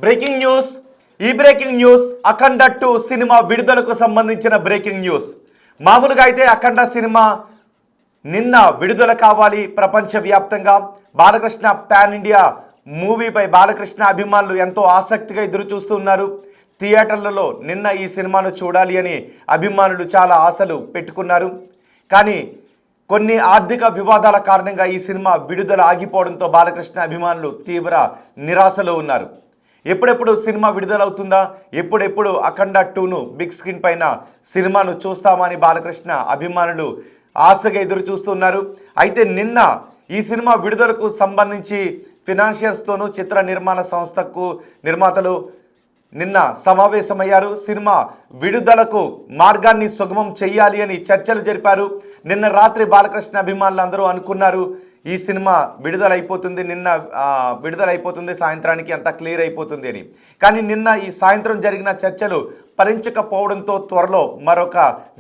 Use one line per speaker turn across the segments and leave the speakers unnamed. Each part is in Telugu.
Breaking news. ఈ బ్రేకింగ్ న్యూస్ అఖండ 2 సినిమా విడుదలకు సంబంధించిన బ్రేకింగ్ న్యూస్. మామూలుగా అయితే అఖండ సినిమా నిన్న విడుదల కావాలి. ప్రపంచవ్యాప్తంగా బాలకృష్ణ పాన్ ఇండియా మూవీపై బాలకృష్ణ అభిమానులు ఎంతో ఆసక్తిగా ఎదురు చూస్తున్నారు. థియేటర్లలో నిన్న ఈ సినిమాను చూడాలి అని అభిమానులు చాలా ఆశలు పెట్టుకున్నారు. కానీ కొన్ని ఆర్థిక వివాదాల కారణంగా ఈ సినిమా విడుదల ఆగిపోవడంతో బాలకృష్ణ అభిమానులు తీవ్ర నిరాశలో ఉన్నారు. ఎప్పుడెప్పుడు సినిమా విడుదలవుతుందా, ఎప్పుడెప్పుడు అఖండ 2ను బిగ్ స్క్రీన్ పైన సినిమాను చూస్తామని బాలకృష్ణ అభిమానులు ఆశగా ఎదురు చూస్తున్నారు. అయితే నిన్న ఈ సినిమా విడుదలకు సంబంధించి ఫినాన్షియర్స్తోనూ చిత్ర నిర్మాణ సంస్థకు నిర్మాతలు నిన్న సమావేశమయ్యారు. సినిమా విడుదలకు మార్గాన్ని సుగమం చేయాలి అని చర్చలు జరిపారు. నిన్న రాత్రి బాలకృష్ణ అభిమానులు అందరూ అనుకున్నారు ఈ సినిమా విడుదలైపోతుంది, నిన్న విడుదలైపోతుంది, సాయంత్రానికి అంతా క్లియర్ అయిపోతుంది అని. కానీ నిన్న ఈ సాయంత్రం జరిగిన చర్చలు ఫలించకపోవడంతో త్వరలో మరొక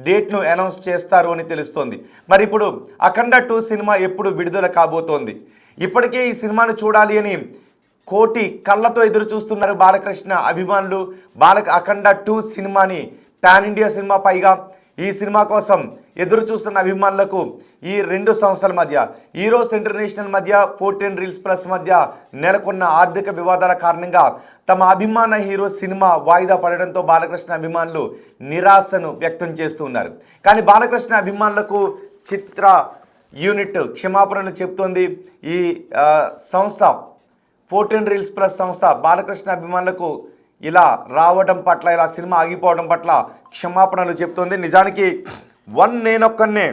డేట్ను అనౌన్స్ చేస్తారు అని తెలుస్తోంది. మరి ఇప్పుడు అఖండ 2 సినిమా ఎప్పుడు విడుదల కాబోతోంది? ఇప్పటికే ఈ సినిమాను చూడాలి అని కోటి కళ్ళతో ఎదురు చూస్తున్నారు బాలకృష్ణ అభిమానులు. అఖండ 2 సినిమాని పాన్ ఇండియా సినిమా, పైగా ఈ సినిమా కోసం ఎదురు చూస్తున్న అభిమానులకు ఈ రెండు సంస్థల మధ్య, ఈరోస్ ఇంటర్నేషనల్ మధ్య, 14 రీల్స్ ప్లస్ మధ్య నెలకొన్న ఆర్థిక వివాదాల కారణంగా తమ అభిమాన హీరో సినిమా వాయిదా పడడంతో బాలకృష్ణ అభిమానులు నిరాశను వ్యక్తం చేస్తున్నారు. కానీ బాలకృష్ణ అభిమానులకు చిత్ర యూనిట్ క్షమాపణలు చెప్తోంది. ఈ సంస్థ 14 రీల్స్ ప్లస్ సంస్థ బాలకృష్ణ అభిమానులకు ఇలా రావడం పట్ల, ఇలా సినిమా ఆగిపోవడం పట్ల క్షమాపణలు చెప్తోంది. నిజానికి నేనొక్కనే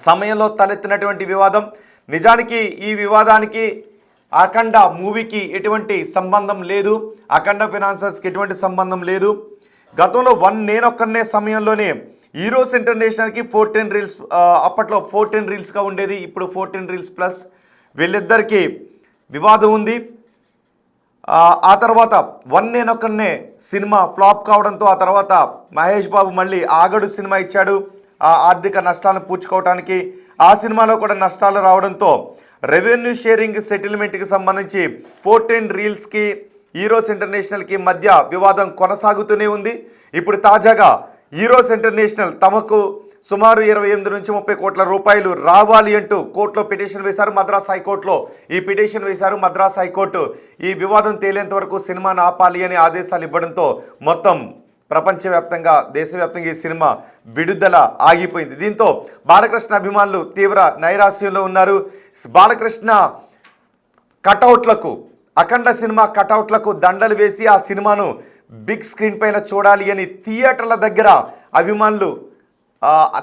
సమయంలో తలెత్తినటువంటి వివాదం. నిజానికి ఈ వివాదానికి అఖండ మూవీకి ఎటువంటి సంబంధం లేదు, అఖండ ఫైనాన్సర్స్కి ఎటువంటి సంబంధం లేదు. గతంలో నేనొక్కనే సమయంలోనే ఈరోస్ ఇంటర్నేషనల్కి 14 రీల్స్, అప్పట్లో 14 రీల్స్గా ఉండేది, ఇప్పుడు 14 రీల్స్ ప్లస్, వీళ్ళిద్దరికీ వివాదం ఉంది. ఆ తర్వాత నేనొక్కనే సినిమా ఫ్లాప్ కావడంతో ఆ తర్వాత మహేష్ బాబు మళ్ళీ ఆగడు సినిమా ఇచ్చాడు ఆ ఆర్థిక నష్టాలను పూడ్చుకోవడానికి. ఆ సినిమాలో కూడా నష్టాలు రావడంతో రెవెన్యూ షేరింగ్ సెటిల్మెంట్కి సంబంధించి 14 రీల్స్కి ఈరోస్ ఇంటర్నేషనల్కి మధ్య వివాదం కొనసాగుతూనే ఉంది. ఇప్పుడు తాజాగా ఈరోస్ ఇంటర్నేషనల్ తమకు సుమారు 28 నుంచి 30 కోట్ల రూపాయలు రావాలి అంటూ కోర్టులో పిటిషన్ వేశారు. మద్రాస్ హైకోర్టులో ఈ పిటిషన్ వేశారు. మద్రాస్ హైకోర్టు ఈ వివాదం తేలేంత వరకు సినిమాను ఆపాలి అని ఆదేశాలు ఇవ్వడంతో మొత్తం ప్రపంచవ్యాప్తంగా, దేశవ్యాప్తంగా ఈ సినిమా విడుదల ఆగిపోయింది. దీంతో బాలకృష్ణ అభిమానులు తీవ్ర నైరాశ్యంలో ఉన్నారు. బాలకృష్ణ కటౌట్లకు, అఖండ సినిమా కటౌట్లకు దండలు వేసి ఆ సినిమాను బిగ్ స్క్రీన్ పైన చూడాలి అని థియేటర్ల దగ్గర అభిమానులు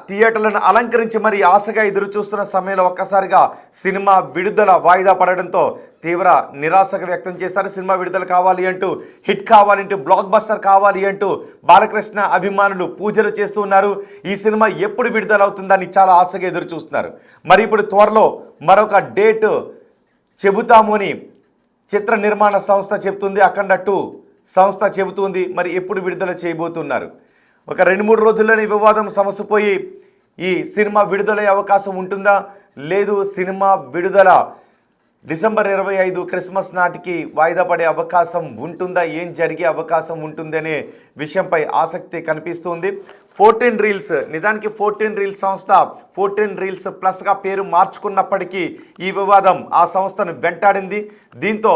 థియేటర్లను అలంకరించి మరి ఆశగా ఎదురు చూస్తున్న సమయంలో ఒక్కసారిగా సినిమా విడుదల వాయిదా పడడంతో తీవ్ర నిరాశగా వ్యక్తం చేస్తారు. సినిమా విడుదల కావాలి అంటూ, హిట్ కావాలంటూ, బ్లాక్ బస్టర్ కావాలి అంటూ బాలకృష్ణ అభిమానులు పూజలు చేస్తూ ఉన్నారు. ఈ సినిమా ఎప్పుడు విడుదల అవుతుందని చాలా ఆశగా ఎదురు చూస్తున్నారు. మరి ఇప్పుడు త్వరలో మరొక డేట్ చెబుతాము అని చిత్ర నిర్మాణ సంస్థ చెబుతుంది, అఖండ 2 సంస్థ చెబుతుంది. మరి ఎప్పుడు విడుదల చేయబోతున్నారు? ఒక 2-3 రోజుల్లోనే వివాదం సమసిపోయి ఈ సినిమా విడుదలయ్యే అవకాశం ఉంటుందా, లేదు సినిమా విడుదల డిసెంబర్ 25 క్రిస్మస్ నాటికి వాయిదా పడే అవకాశం ఉంటుందా, ఏం జరిగే అవకాశం ఉంటుంది అనే విషయంపై ఆసక్తి కనిపిస్తుంది. 14 రీల్స్, నిజానికి 14 రీల్స్ సంస్థ 14 రీల్స్ ప్లస్గా పేరు మార్చుకున్నప్పటికీ ఈ వివాదం ఆ సంస్థను వెంటాడింది. దీంతో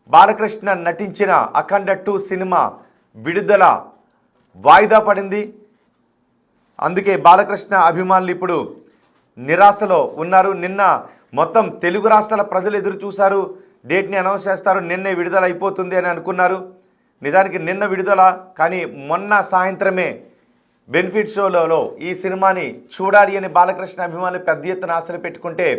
బాలకృష్ణ నటించిన అఖండ 2 సినిమా విడుదల వాయిదా పడింది. అందుకే బాలకృష్ణ అభిమానులు ఇప్పుడు నిరాశలో ఉన్నారు. నిన్న మొత్తం తెలుగు రాష్ట్రాల ప్రజలు ఎదురు చూశారు, డేట్ని అనౌన్స్ చేస్తారు, నిన్నే విడుదల అయిపోతుంది అని అనుకున్నారు. నిజానికి నిన్న విడుదల, కానీ మొన్న సాయంత్రమే బెనిఫిట్ షోలలో ఈ సినిమాని చూడాలి అని బాలకృష్ణ అభిమానులు పెద్ద ఎత్తున ఆశలు పెట్టుకుంటే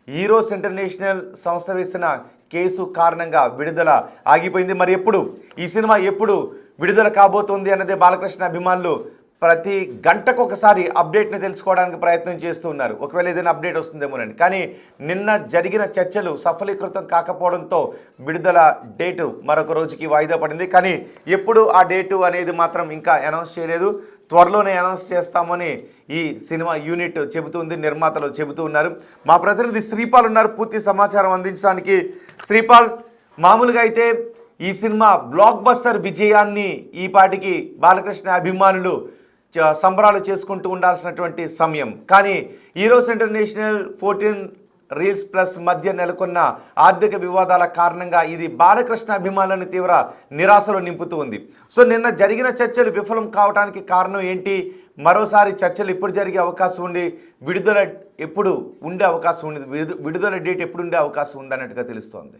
ఈరోస్ ఇంటర్నేషనల్ సంస్థ వేసిన కేసు కారణంగా విడుదల ఆగిపోయింది. మరి ఈ సినిమా ఎప్పుడు విడుదల కాబోతోంది అన్నదే బాలకృష్ణ అభిమానులు ప్రతి గంటకు ఒకసారి అప్డేట్ని తెలుసుకోవడానికి ప్రయత్నం చేస్తూ ఉన్నారు. ఒకవేళ ఏదైనా అప్డేట్ వస్తుందేమోనండి. కానీ నిన్న జరిగిన చర్చలు సఫలీకృతం కాకపోవడంతో విడుదల డేటు మరొక రోజుకి వాయిదా పడింది. కానీ ఎప్పుడు ఆ డేటు అనేది మాత్రం ఇంకా అనౌన్స్ చేయలేదు. త్వరలోనే అనౌన్స్ చేస్తామని ఈ సినిమా యూనిట్ చెబుతుంది, నిర్మాతలు చెబుతూ ఉన్నారు. మా ప్రతినిధి శ్రీపాల్ ఉన్నారు పూర్తి సమాచారం అందించడానికి. శ్రీపాల్, మామూలుగా అయితే ఈ సినిమా బ్లాక్ బస్టర్ విజయాన్ని ఈ పాటికి బాలకృష్ణ అభిమానులు సంబరాలు చేసుకుంటూ ఉండాల్సినటువంటి సమయం. కానీ ఈరోజు ఇంటర్నేషనల్ 14 రీల్స్ ప్లస్ మధ్య నెలకొన్న ఆర్థిక వివాదాల కారణంగా ఇది బాలకృష్ణ అభిమానులను తీవ్ర నిరాశలో నింపుతూ ఉంది. సో నిన్న జరిగిన చర్చలు విఫలం కావడానికి కారణం ఏంటి? మరోసారి చర్చలు ఎప్పుడు జరిగే అవకాశం ఉంది? విడుదల ఎప్పుడు ఉండే అవకాశం ఉంది? విడుదల డేట్ ఎప్పుడు ఉండే అవకాశం ఉంది అన్నట్టుగా తెలుస్తోంది.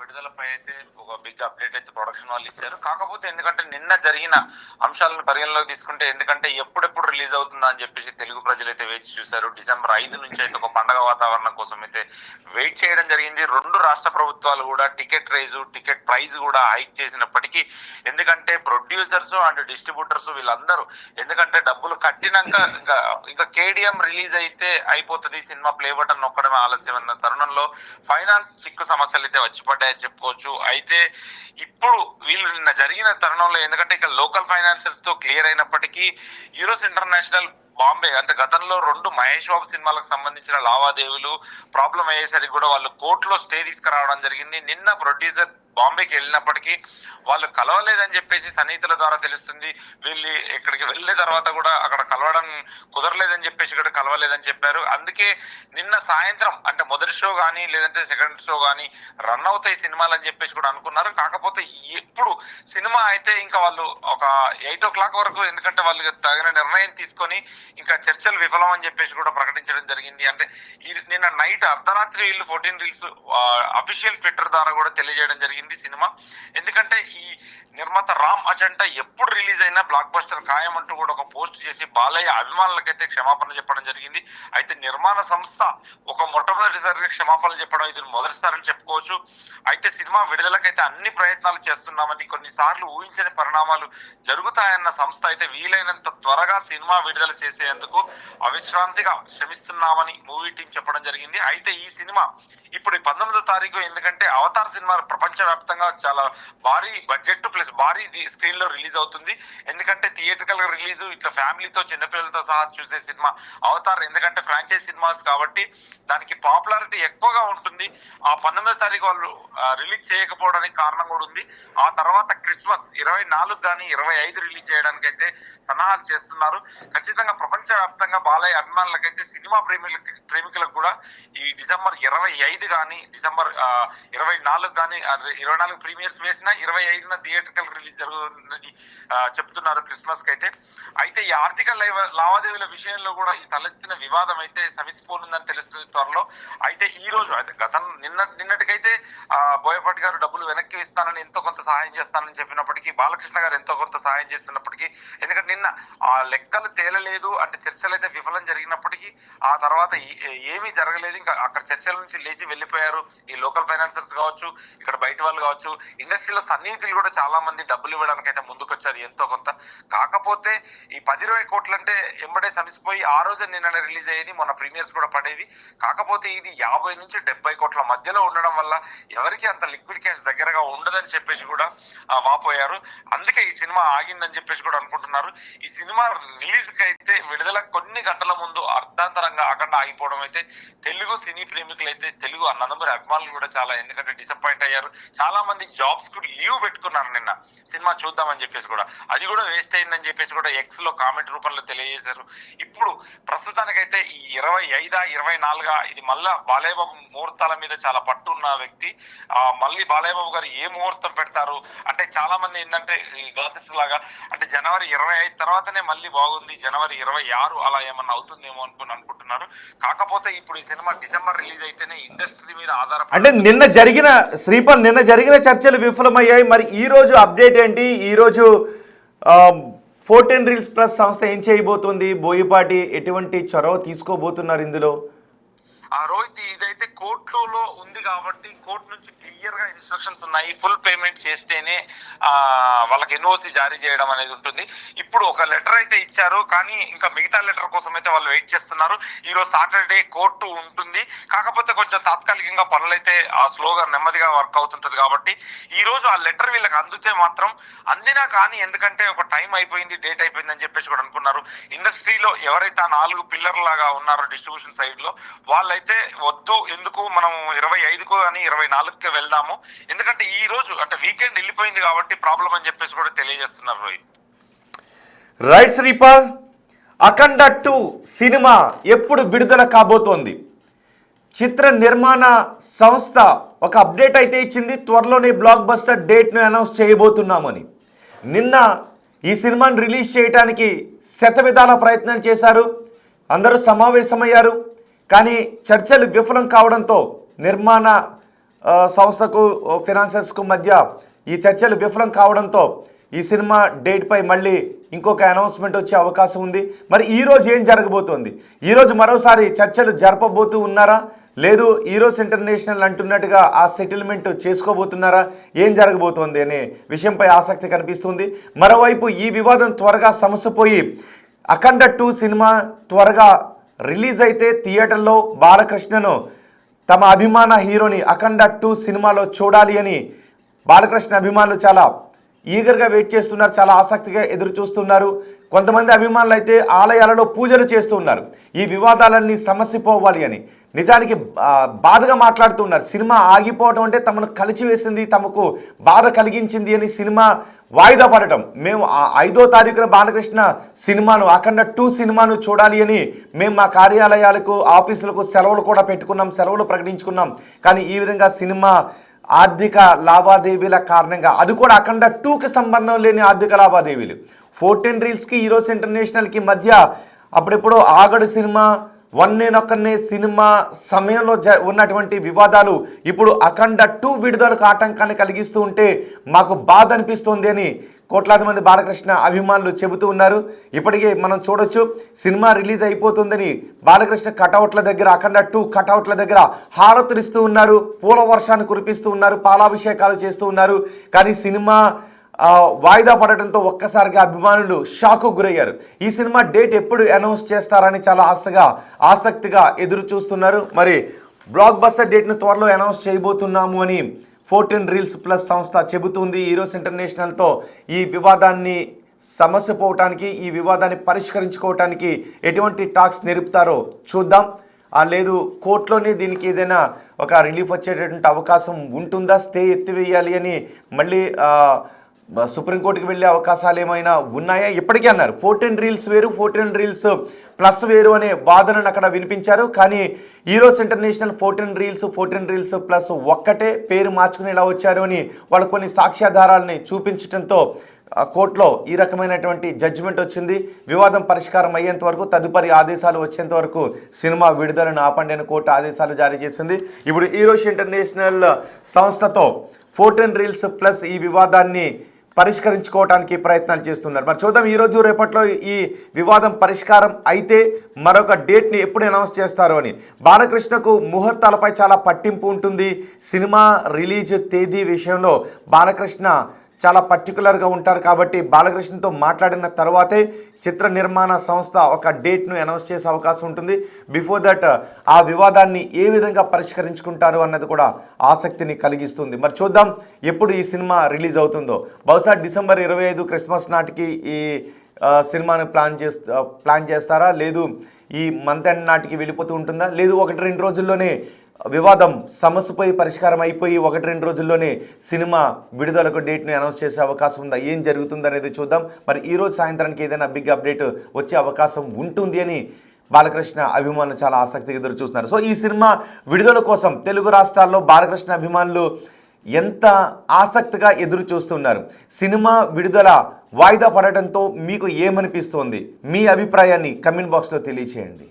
విడుదలపై అయితే ఒక బిగ్ అప్డేట్ అయితే ప్రొడక్షన్ వాళ్ళు ఇచ్చారు. కాకపోతే ఎందుకంటే నిన్న జరిగిన అంశాలను పరిగణలోకి తీసుకుంటే, ఎందుకంటే ఎప్పుడెప్పుడు రిలీజ్ అవుతుందా అని చెప్పేసి తెలుగు ప్రజలైతే వేచి చూశారు. డిసెంబర్ 5 నుంచి అయితే ఒక పండగ వాతావరణం కోసం అయితే వెయిట్ చేయడం జరిగింది. 2 రాష్ట్ర ప్రభుత్వాలు కూడా టికెట్ ప్రైస్ కూడా హైక్ చేసినప్పటికీ, ఎందుకంటే ప్రొడ్యూసర్స్ అండ్ డిస్ట్రిబ్యూటర్స్ వీళ్ళందరూ ఎందుకంటే డబ్బులు కట్టినాక ఇంకా కేడిఎం రిలీజ్ అయితే అయిపోతుంది, సినిమా ప్లే బటన్ నొక్కడమే ఆలస్యం అన్న తరుణంలో ఫైనాన్స్ చిక్కు సమస్యలు అయితే వచ్చి పడ్డాయని చెప్పుకోవచ్చు. అయితే ఇప్పుడు వీళ్ళు నిన్న జరిగిన తరుణంలో ఎందుకంటే ఇక లోకల్ ఫైనాన్షియల్స్ తో క్లియర్ అయినప్పటికీ ఈరోజు ఇంటర్నేషనల్ బాంబే అంటే గతంలో 2 మహేష్ బాబు సినిమాలకు సంబంధించిన లావాదేవీలు ప్రాబ్లం అయ్యేసరికి కూడా వాళ్ళు కోర్టులో స్టే తీసుకురావడం జరిగింది. నిన్న ప్రొడ్యూసర్ బాంబేకి వెళ్ళినప్పటికీ వాళ్ళు కలవలేదని చెప్పేసి సన్నిహితుల ద్వారా తెలుస్తుంది. వీళ్ళు ఇక్కడికి వెళ్ళిన తర్వాత కూడా అక్కడ కలవడం కుదరలేదని చెప్పేసి కూడా కలవలేదని చెప్పారు. అందుకే నిన్న సాయంత్రం అంటే మొదటి షో కానీ లేదంటే సెకండ్ షో కానీ రన్ అవుతాయి సినిమాలు అని చెప్పేసి కూడా అనుకున్నారు. కాకపోతే ఇప్పుడు సినిమా అయితే ఇంకా వాళ్ళు ఒక 8 o'clock వరకు, ఎందుకంటే వాళ్ళు తగిన నిర్ణయం తీసుకొని ఇంకా చర్చలు విఫలం అని చెప్పేసి కూడా ప్రకటించడం జరిగింది. అంటే నిన్న నైట్ అర్ధరాత్రి వీళ్ళు 14 రీల్స్ అఫీషియల్ ట్విట్టర్ ద్వారా కూడా తెలియజేయడం జరిగింది సినిమా. ఎందుకంటే ఈ నిర్మాత రామ్ అజంటా ఎప్పుడు రిలీజ్ అయినా బ్లాక్ బస్టర్ ఖాయం అంటూ కూడా ఒక పోస్ట్ చేసి బాలయ్య అభిమానులకైతే క్షమాపణ చెప్పడం జరిగింది. అయితే నిర్మాణ సంస్థ ఒక మొట్టమొదటిసారిగా క్షమాపణలు చెప్పడం ఇది మొదటిసారని చెప్పుకోవచ్చు. అయితే సినిమా విడుదలకైతే అన్ని ప్రయత్నాలు చేస్తున్నామని, కొన్నిసార్లు ఊహించని పరిణామాలు జరుగుతాయన్న సంస్థ అయితే వీలైనంత త్వరగా సినిమా విడుదల చేసేందుకు అవిశ్రాంతిగా శ్రమిస్తున్నామని మూవీ టీం చెప్పడం జరిగింది. అయితే ఈ సినిమా ఇప్పుడు 19వ తారీఖు, ఎందుకంటే అవతార్ సినిమా ప్రపంచవ్యాప్తంగా చాలా భారీ బడ్జెట్ ప్లస్ భారీ స్క్రీన్ లో రిలీజ్ అవుతుంది. ఎందుకంటే థియేట్రికల్ గా రిలీజ్ ఇట్లా ఫ్యామిలీతో చిన్నపిల్లలతో సహా చూసే సినిమా అవతార్. ఎందుకంటే ఫ్రాంచైజ్ సినిమాస్ కాబట్టి దానికి పాపులారిటీ ఎక్కువగా ఉంటుంది. ఆ 19వ తారీఖు వాళ్ళు రిలీజ్ చేయకపోవడానికి కారణం కూడా ఉంది. ఆ తర్వాత క్రిస్మస్ 24 కానీ 25 రిలీజ్ చేయడానికి అయితే సన్నాహాలు చేస్తున్నారు. ఖచ్చితంగా ప్రపంచవ్యాప్తంగా బాలయ్య అభిమానులకైతే సినిమా ప్రేమికులకు కూడా ఈ డిసెంబర్ 25 కానీ డిసెంబర్ 24 కానీ 24 ప్రీమియర్స్ వేసినా 25న థియేట్రికల్ రిలీజ్ జరుగుతుందని చెప్తున్నారు క్రిస్మస్ కి అయితే. అయితే ఈ ఆర్థిక లావాదేవీల విషయంలో కూడా ఈ తలెత్తిన వివాదం అయితే సమిసిపోనుందని తెలుస్తుంది త్వరలో. అయితే ఈ రోజు అయితే నిన్నటికైతే బోయపాటి గారు డబ్బులు వెనక్కి ఇస్తానని ఎంతో కొంత సహాయం చేస్తానని చెప్పినప్పటికీ, బాలకృష్ణ గారు ఎంతో కొంత సహాయం చేస్తున్నప్పటికీ, ఎందుకంటే నిన్న ఆ లెక్కలు తేలలేదు అంటే చర్చలు అయితే విఫలం జరిగినప్పటికీ ఆ తర్వాత ఏమీ జరగలేదు. ఇంకా అక్కడ చర్చల నుంచి లేచి వెళ్ళిపోయారు ఈ లోకల్ ఫైనాన్సర్స్ కావచ్చు, ఇక్కడ బయట వాళ్ళు కావచ్చు. ఇండస్ట్రీలో సన్నిహితులు కూడా చాలా మంది డబ్బులు ఇవ్వడానికి అయితే ముందుకొచ్చారు ఎంతో కొంత. కాకపోతే ఈ 10-20 కోట్లు అంటే ఎంబడే సమిసిపోయి ఆ రోజే నిన్న రిలీజ్ అయ్యేది, మొన్న ప్రీమియర్స్ కూడా పడేవి. కాకపోతే ఇది 50 నుంచి 70 కోట్ల మధ్యలో ఉండడం వల్ల ఎవరికి అంత లిక్విడ్ క్యాష్ దగ్గరగా ఉండదని చెప్పేసి కూడా వాపోయారు. అందుకే ఈ సినిమా ఆగిందని చెప్పేసి కూడా అనుకుంటున్నారు. ఈ సినిమా రిలీజ్ కి అయితే విడుదల కొన్ని గంటల ముందు అర్ధాంతరంగా అక్కడ ఆగిపోవడం అయితే తెలుగు సినీ ప్రేమికులు అయితే, తెలుగు నందమూరి అభిమానులు కూడా చాలా ఎందుకంటే డిసప్పాయింట్ అయ్యారు. చాలా మంది జాబ్స్ కు లీవ్ పెట్టుకున్నారు నిన్న సినిమా చూద్దామని చెప్పేసి కూడా. అది కూడా వేస్ట్ అయిందని చెప్పేసి కూడా ఎక్స్ లో కామెంట్ రూపంలో తెలియజేశారు. ఇప్పుడు ప్రస్తుతానికైతే ఈ 25 24 ఇది మళ్ళా బాలయ్య బాబు ముహూర్తాల మీద చాలా పట్టు ఉన్న వ్యక్తి. మళ్ళీ బాలయ్య బాబు గారు ఏ ముహూర్తం పెడతారు అంటే చాలా మంది ఏంటంటే ఈ గాసిప్స్ లాగా అంటే జనవరి 25 తర్వాతనే మళ్ళీ బాగుంది, జనవరి 26 అలా ఏమన్నా అవుతుందేమో అనుకుంటున్నారు. కాకపోతే ఇప్పుడు ఈ సినిమా డిసెంబర్ రిలీజ్ అయితేనే ఇండస్ట్రీ మీద ఆధారపడి
అంటే నిన్న జరిగిన చర్చలు విఫలమయ్యాయి. మరి ఈ రోజు అప్డేట్ ఏంటి? ఈ రోజు 14 రీల్స్ ప్లస్ సంస్థ ఏం చేయబోతుంది? బోయపాటి ఎటువంటి చొరవ తీసుకోబోతున్నారు ఇందులో?
రోహిత్, ఇదైతే కోర్టులో ఉంది కాబట్టి కోర్టు నుంచి క్లియర్ గా ఇన్స్ట్రక్షన్స్ ఉన్నాయి. ఫుల్ పేమెంట్ చేస్తేనే వాళ్ళకి ఎన్ఓసి జారీ చేయడం అనేది ఉంటుంది. ఇప్పుడు ఒక లెటర్ అయితే ఇచ్చారు, కానీ ఇంకా మిగతా లెటర్ కోసం అయితే వాళ్ళు వెయిట్ చేస్తున్నారు. ఈ రోజు సాటర్డే కోర్టు ఉంటుంది. కాకపోతే కొంచెం తాత్కాలికంగా పనులైతే స్లోగా నెమ్మదిగా వర్క్ అవుతుంటది కాబట్టి ఈ రోజు ఆ లెటర్ వీళ్ళకి అందితే మాత్రం అందినా కానీ, ఎందుకంటే ఒక టైం అయిపోయింది, డేట్ అయిపోయింది అని చెప్పేసి కూడా అనుకున్నారు. ఇండస్ట్రీలో ఎవరైతే 4 పిల్లర్ లాగా ఉన్నారో డిస్ట్రిబ్యూషన్ సైడ్ లో వాళ్ళైతే అయితే వద్దు, ఎందుకు మనం 25కు అని 24కి వెళ్దాము, ఎందుకంటే ఈ రోజు అంటే వీకెండ్ వెళ్ళిపోయింది కాబట్టి ప్రాబ్లం అని చెప్పేసి కూడా తెలియజేస్తున్నారు రోహిత్.
రైట్ శ్రీపాల్, అఖండ 2 సినిమా ఎప్పుడు విడుదల కాబోతోంది? చిత్ర నిర్మాణ సంస్థ ఒక అప్డేట్ అయితే ఇచ్చింది, త్వరలోనే బ్లాక్ బస్టర్ డేట్ను అనౌన్స్ చేయబోతున్నామని. నిన్న ఈ సినిమాను రిలీజ్ చేయడానికి శతవిధాల ప్రయత్నం చేశారు, అందరూ సమావేశమయ్యారు. కానీ చర్చలు విఫలం కావడంతో నిర్మాణ సంస్థకు ఫినాన్సర్స్కు మధ్య ఈ చర్చలు విఫలం కావడంతో ఈ సినిమా డేట్పై మళ్ళీ ఇంకొక అనౌన్స్మెంట్ వచ్చే అవకాశం ఉంది. మరి ఈరోజు ఏం జరగబోతోంది? ఈరోజు మరోసారి చర్చలు జరపబోతూ ఉన్నారా, లేదు ఈరోజు ఇంటర్నేషనల్ అంటున్నట్టుగా ఆ సెటిల్మెంట్ చేసుకోబోతున్నారా, ఏం జరగబోతోంది అనే విషయంపై ఆసక్తి కనిపిస్తుంది. మరోవైపు ఈ వివాదం త్వరగా సమసిపోయి అఖండ 2 సినిమా త్వరగా రిలీజ్ అయితే థియేటర్లో బాలకృష్ణను తమ అభిమాన హీరోని అఖండ 2 సినిమాలో చూడాలి అని బాలకృష్ణ అభిమానులు చాలా ఈగర్గా వెయిట్ చేస్తున్నారు, చాలా ఆసక్తిగా ఎదురు చూస్తున్నారు. కొంతమంది అభిమానులు అయితే ఆలయాలలో పూజలు చేస్తూ ఉన్నారు ఈ వివాదాలన్నీ సమసిపోవాలి అని. నిజానికి బాధగా మాట్లాడుతున్నారు. సినిమా ఆగిపోవడం అంటే తమను కలిచివేసింది, తమకు బాధ కలిగించింది అని సినిమా వాయిదా పడటం. మేము 5వ తారీఖున బాలకృష్ణ సినిమాను అఖండ 2 సినిమాను చూడాలి అని మేము మా కార్యాలయాలకు ఆఫీసులకు సెలవులు కూడా పెట్టుకున్నాం, సెలవులు ప్రకటించుకున్నాం. కానీ ఈ విధంగా సినిమా ఆర్థిక లావాదేవీల కారణంగా, అది కూడా అఖండ 2కి సంబంధం లేని ఆర్థిక లావాదేవీలు, 14 రీల్స్కి ఈరోజు ఇంటర్నేషనల్కి మధ్య అప్పుడెప్పుడు ఆగడు సినిమా, వన్నేనొక్కనే సినిమా సమయంలో ఉన్నటువంటి వివాదాలు ఇప్పుడు అఖండ 2 విడుదలకు ఆటంకాన్ని కలిగిస్తూ ఉంటే మాకు బాధ అనిపిస్తోంది అని కోట్లాది మంది బాలకృష్ణ అభిమానులు చెబుతూ ఉన్నారు. ఇప్పటికే మనం చూడొచ్చు, సినిమా రిలీజ్ అయిపోతుందని బాలకృష్ణ కటౌట్ల దగ్గర, అఖండ 2 కటౌట్ల దగ్గర హారతులు ఇస్తూ ఉన్నారు, పూల వర్షాన్ని కురిపిస్తూ ఉన్నారు, పాలాభిషేకాలు చేస్తూ ఉన్నారు. కానీ సినిమా వాయిదా పడటంతో ఒక్కసారిగా అభిమానులు షాకు గురయ్యారు. ఈ సినిమా డేట్ ఎప్పుడు అనౌన్స్ చేస్తారని చాలా ఆసక్తిగా ఎదురు చూస్తున్నారు. మరి బ్లాక్ బస్టర్ డేట్ను త్వరలో అనౌన్స్ చేయబోతున్నాము అని 14 రీల్స్ ప్లస్ సంస్థ చెబుతుంది. ఈరోజు ఇంటర్నేషనల్తో ఈ వివాదాన్ని సమస్యపోవటానికి, ఈ వివాదాన్ని పరిష్కరించుకోవటానికి ఎటువంటి టాక్స్ నిలుపుతారో చూద్దాం. లేదు కోర్టులోనే దీనికి ఏదైనా ఒక రిలీఫ్ వచ్చేటటువంటి అవకాశం ఉంటుందా, స్టే ఎత్తివేయాలి అని మళ్ళీ సుప్రీంకోర్టుకి వెళ్ళే అవకాశాలు ఏమైనా ఉన్నాయా? ఇప్పటికే అన్నారు 14 రీల్స్ వేరు, 14 రీల్స్ ప్లస్ వేరు అనే వాదనను అక్కడ వినిపించారు. కానీ ఈరోజు ఇంటర్నేషనల్ 14 రీల్స్ ప్లస్ ఒక్కటే పేరు మార్చుకుని ఎలా వచ్చారు అని వాళ్ళు కొన్ని సాక్ష్యాధారాలని చూపించడంతో కోర్టులో ఈ రకమైనటువంటి జడ్జిమెంట్ వచ్చింది. వివాదం పరిష్కారం అయ్యేంత వరకు, తదుపరి ఆదేశాలు వచ్చేంత వరకు సినిమా విడుదలను ఆపండి అని కోర్టు ఆదేశాలు జారీ చేసింది. ఇప్పుడు ఈరోజు ఇంటర్నేషనల్ సంస్థతో 14 రీల్స్ ప్లస్ ఈ వివాదాన్ని పరిష్కరించుకోవడానికి ప్రయత్నాలు చేస్తున్నారు. మరి చూద్దాం, ఈరోజు రేపట్లో ఈ వివాదం పరిష్కారం అయితే మరొక డేట్ని ఎప్పుడు అనౌన్స్ చేస్తారు అని. బాలకృష్ణకు ముహూర్తాలపై చాలా పట్టింపు ఉంటుంది. సినిమా రిలీజ్ తేదీ విషయంలో బాలకృష్ణ చాలా పర్టికులర్గా ఉంటారు కాబట్టి బాలకృష్ణతో మాట్లాడిన తర్వాతే చిత్ర నిర్మాణ సంస్థ ఒక డేట్ను అనౌన్స్ చేసే అవకాశం ఉంటుంది. బిఫోర్ దట్ ఆ వివాదాన్ని ఏ విధంగా పరిష్కరించుకుంటారు అన్నది కూడా ఆసక్తిని కలిగిస్తుంది. మరి చూద్దాం ఎప్పుడు ఈ సినిమా రిలీజ్ అవుతుందో. బహుశా డిసెంబర్ 25 క్రిస్మస్ నాటికి ఈ సినిమాను ప్లాన్ చేస్తారా, లేదు ఈ మంత్ ఎండ్ నాటికి వెళ్ళిపోతూ ఉంటుందా, లేదు 1-2 రోజుల్లోనే వివాదం సమస్యపై పరిష్కారం అయిపోయి 1-2 రోజుల్లోనే సినిమా విడుదలకు డేట్ని అనౌన్స్ చేసే అవకాశం ఉందా, ఏం జరుగుతుందనేది చూద్దాం. మరి ఈరోజు సాయంత్రానికి ఏదైనా బిగ్ అప్డేట్ వచ్చే అవకాశం ఉంటుంది అని బాలకృష్ణ అభిమానులు చాలా ఆసక్తిగా ఎదురు చూస్తున్నారు. సో ఈ సినిమా విడుదల కోసం తెలుగు రాష్ట్రాల్లో బాలకృష్ణ అభిమానులు ఎంత ఆసక్తిగా ఎదురు చూస్తున్నారు. సినిమా విడుదల వాయిదా పడటంతో మీకు ఏమనిపిస్తోంది? మీ అభిప్రాయాన్ని కమెంట్ బాక్స్లో తెలియచేయండి.